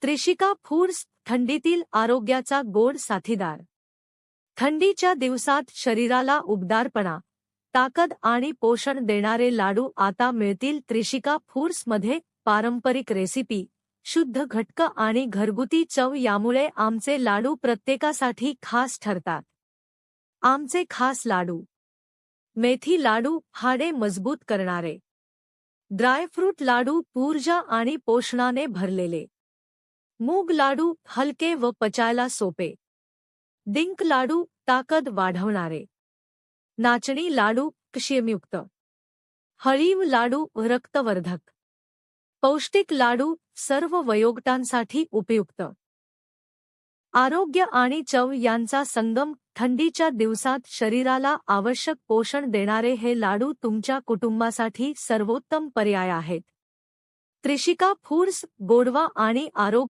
Trishika foods थंडीतील आरोग्याचा गोड साथीदार। थंडीच्या दिवसात शरीराला उबदारपणा, ताकद आणि पोषण देणारे लाडू आता मिळतील त्रिशिका फूड्समध्ये। पारंपरिक रेसिपी, शुद्ध घटक आणि घरगुती चव यामुळे आमचे लाडू प्रत्येकासाठी खास ठरतात। आमचे खास लाडू: मेथी लाडू, हाडे मजबूत करणारे। ड्रायफ्रूट लाडू, ऊर्जा आणि पोषणाने भरलेले। मूग लाडू, हलके व पचायला सोपे। डिंक लाडू, ताकद वाढवणारे। नाचणी लाडू, कॅल्शियमयुक्त। हळीव लाडू, रक्तवर्धक। पौष्टिक लाडू, सर्व वयोगटांसाठी उपयुक्त। आरोग्य आणि चव यांचा संगम, थंडीच्या दिवसात शरीराला आवश्यक पोषण देणारे हे लाडू तुमच्या कुटुंबासाठी सर्वोत्तम पर्याय आहेत। त्रिशिका फूड्स, गोडवा आणि आरोग्य